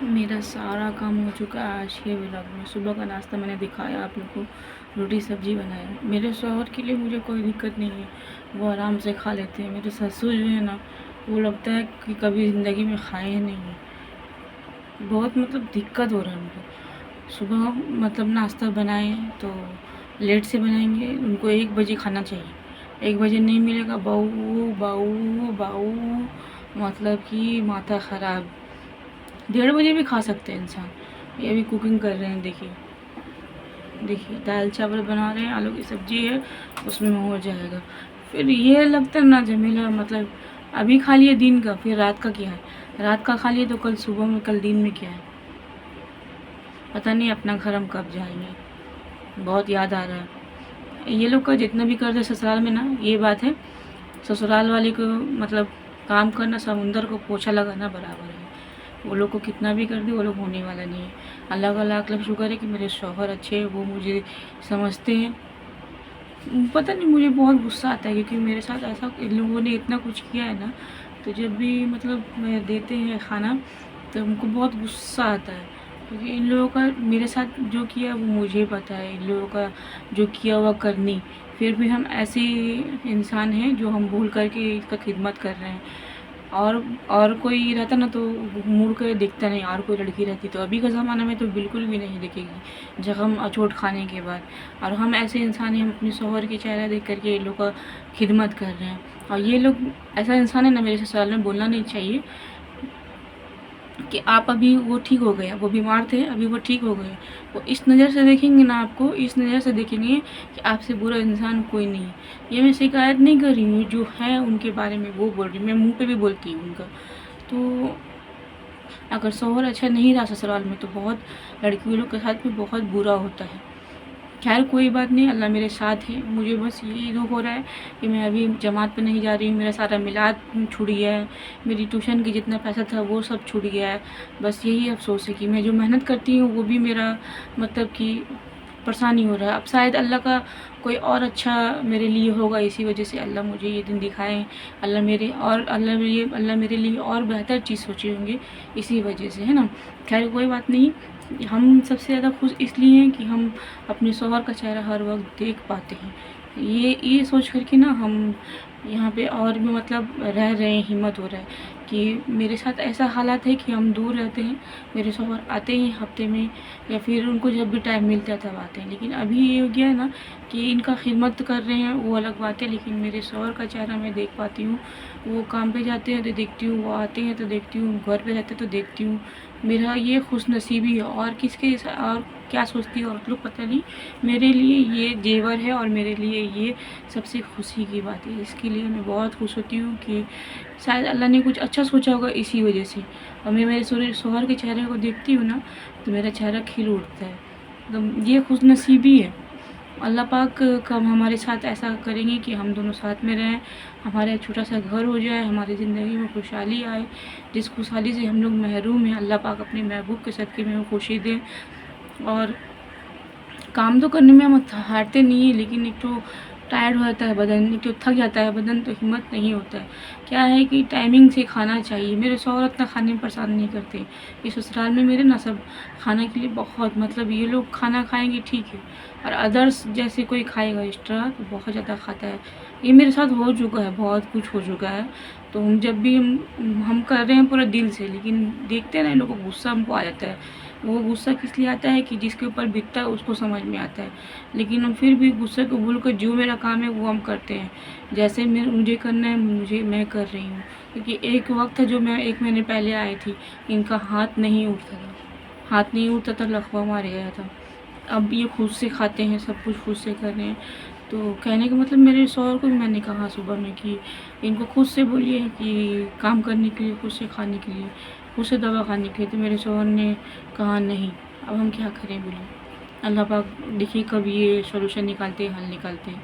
میرا سارا کام ہو چکا ہے آج کے ولاگ میں۔ صبح کا ناشتہ میں نے دکھایا آپ لوگ کو، روٹی سبزی بنایا۔ میرے شوہر کے لیے مجھے کوئی دقت نہیں ہے، وہ آرام سے کھا لیتے ہیں۔ میرے سسر جو ہے نا، وہ لگتا ہے کہ کبھی زندگی میں کھائے ہی نہیں ہیں، بہت دقت ہو رہا ہے ان کو۔ صبح ناشتہ بنائیں تو لیٹ سے بنائیں گے، ان کو 1 بجے کھانا چاہیے۔ 1 بجے نہیں ملے گا، باؤ باؤ باؤ، کہ ماتھا خراب۔ 1:30 بجے بھی کھا سکتے ہیں انسان۔ یہ ابھی کوکنگ کر رہے ہیں، دیکھیے دال چاول بنا رہے ہیں، آلو کی سبزی ہے، اس میں ہو جائے گا۔ پھر یہ لگتا ہے نا جمیلہ، ابھی کھا لیے دن کا، پھر رات کا کیا ہے؟ رات کا کھا لیے تو کل صبح میں، کل دن میں کیا ہے؟ پتہ نہیں اپنا گھر ہم کب جائیں گے، بہت یاد آ رہا ہے۔ یہ لوگ کا جتنا بھی کرتے سسرال میں نا، یہ بات ہے، سسرال والے کو کام کرنا سمندر کو پوچھا لگانا برابر ہے۔ وہ لوگ کو کتنا بھی کر دے، وہ لوگ ہونے والا نہیں ہے۔ اللہ کا لاکھ لاکھ شکر ہے کہ میرے شوہر اچھے ہیں، وہ مجھے سمجھتے ہیں۔ پتہ نہیں مجھے بہت غصہ آتا ہے، کیونکہ میرے ساتھ ایسا ان لوگوں نے اتنا کچھ کیا ہے نا، تو جب بھی دیتے ہیں کھانا تو ان کو بہت غصہ آتا ہے، کیونکہ ان لوگوں کا میرے ساتھ جو کیا وہ مجھے پتہ ہے، ان لوگوں کا جو کیا ہوا کرنی۔ پھر بھی ہم ایسے انسان ہیں جو ہم بھول کر کے اس کا خدمت کر رہے ہیں۔ اور کوئی رہتا نا تو مڑ کر دیکھتا نہیں، اور کوئی لڑکی رہتی تو ابھی کا زمانہ میں تو بالکل بھی نہیں دیکھے گی، زخم اچوٹ کھانے کے بعد۔ اور ہم ایسے انسان ہیں، ہم اپنے شوہر کی چہرہ دیکھ کر کے ان لوگ کا خدمت کر رہے ہیں۔ اور یہ لوگ ایسا انسان ہے نا، میرے سسرال میں بولنا نہیں چاہیے کہ آپ ابھی وہ ٹھیک ہو گئے، وہ بیمار تھے ابھی وہ ٹھیک ہو گئے۔ وہ اس نظر سے دیکھیں گے نا آپ کو، اس نظر سے دیکھیں گے کہ آپ سے برا انسان کوئی نہیں ہے۔ یہ میں شکایت نہیں کر رہی ہوں، جو ہے ان کے بارے میں وہ بول رہی ہوں، میں منہ پہ بھی بولتی ہوں ان کا۔ تو اگر شوہر اچھا نہیں رہا سسرال میں تو بہت لڑکیوں لوگ کے ساتھ بھی بہت برا ہوتا ہے۔ خیر کوئی بات نہیں، اللہ میرے ساتھ ہے۔ مجھے بس یہی دکھ ہو رہا ہے کہ میں ابھی جماعت پہ نہیں جا رہی ہوں، میرا سارا میلاد چھوٹ گیا ہے، میری ٹیوشن کی جتنا پیسہ تھا وہ سب چھوٹ گیا ہے۔ بس یہی افسوس ہے کہ میں جو محنت کرتی ہوں وہ بھی میرا کہ پریشانی ہو رہا ہے۔ اب شاید اللہ کا کوئی اور اچھا میرے لیے ہوگا، اسی وجہ سے اللہ مجھے یہ دن دکھائے، اللہ میرے لیے اور بہتر چیز سوچے ہوں گے، اسی وجہ سے، ہے نا۔ خیر کوئی بات نہیں، ہم سب سے زیادہ خوش اس لیے ہیں کہ ہم اپنے شوہر کا چہرہ ہر وقت دیکھ پاتے ہیں۔ یہ سوچ کر کے نا ہم یہاں پہ اور بھی رہ رہے ہیں، ہمت ہو رہا ہے کہ میرے ساتھ ایسا حالات ہے کہ ہم دور رہتے ہیں، میرے شوہر آتے ہیں ہفتے میں، یا پھر ان کو جب بھی ٹائم ملتا ہے تب آتے ہیں۔ لیکن ابھی یہ ہو گیا ہے نا کہ ان کا خدمت کر رہے ہیں وہ الگ بات ہے، لیکن میرے شوہر کا چہرہ میں دیکھ پاتی ہوں۔ وہ کام پہ جاتے ہیں تو دیکھتی ہوں، وہ آتے ہیں تو دیکھتی ہوں، گھر پہ رہتے تو دیکھتی ہوں۔ میرا یہ خوش نصیبی ہے، اور کس کے اور کیا سوچتی ہے عورت لوگ پتہ نہیں، میرے لیے یہ زیور ہے اور میرے لیے یہ سب سے خوشی کی بات ہے۔ اس کے لیے میں بہت خوش ہوتی ہوں کہ شاید اللہ نے کچھ اچھا سوچا ہوگا اسی وجہ سے۔ اور میں میرے شوہر کے چہرے کو دیکھتی ہوں نا تو میرا چہرہ کھل اٹھتا ہے۔ یہ خوش نصیبی ہے، اللہ پاک کب ہمارے ساتھ ایسا کریں گے کہ ہم دونوں ساتھ میں رہیں، ہمارا چھوٹا سا گھر ہو جائے، ہماری زندگی میں خوشحالی آئے، جس خوشحالی سے ہم لوگ محروم ہیں، اللہ پاک اپنے محبوب کے صدقے میں خوشی دیں۔ اور کام تو کرنے میں ہم ہارتے نہیں ہیں، لیکن ایک تو ٹائرڈ ہو جاتا ہے بدن، ایک تو تھک جاتا ہے بدن، تو ہمت نہیں ہوتا ہے۔ کیا ہے کہ ٹائمنگ سے کھانا چاہیے۔ میرے شوہر اتنا کھانے میں پریشان نہیں کرتے، یہ سسرال میں میرے نا سب کھانے کے لیے بہت یہ لوگ کھانا کھائیں گے ٹھیک ہے، اور ادرس جیسے کوئی کھائے گا ایکسٹرا تو بہت زیادہ کھاتا ہے۔ یہ میرے ساتھ ہو چکا ہے، بہت کچھ ہو چکا ہے۔ تو جب بھی ہم کر رہے ہیں پورے دل سے، لیکن دیکھتے ہیں نا ان لوگوں کو غصہ ہم کو آ جاتا ہے۔ وہ غصہ کس لیے آتا ہے کہ جس کے اوپر بیتتا ہے اس کو سمجھ میں آتا ہے، لیکن ہم پھر بھی غصے کو بھول کر جو میرا کام ہے وہ ہم کرتے ہیں، جیسے مجھے کرنا ہے میں کر رہی ہوں۔ کیونکہ ایک وقت تھا جو میں 1 مہینے پہلے آئی تھی، ان کا ہاتھ نہیں اٹھتا تھا، لقوہ مار گیا تھا۔ اب یہ خود سے کھاتے ہیں، سب کچھ خود سے کر رہے ہیں۔ تو کہنے کا میرے شوہر کو بھی میں نے کہا صبح میں کہ ان کو خود سے بولیے کہ کام کرنے کے لیے، خود سے کھانے کے لیے، خود سے دوا کھانے کے لیے۔ تو میرے شوہر نے کہا نہیں، اب ہم کیا کریں بولے۔ اللہ پاک دیکھیے کب یہ سولوشن نکالتے، حل نکالتے ہیں۔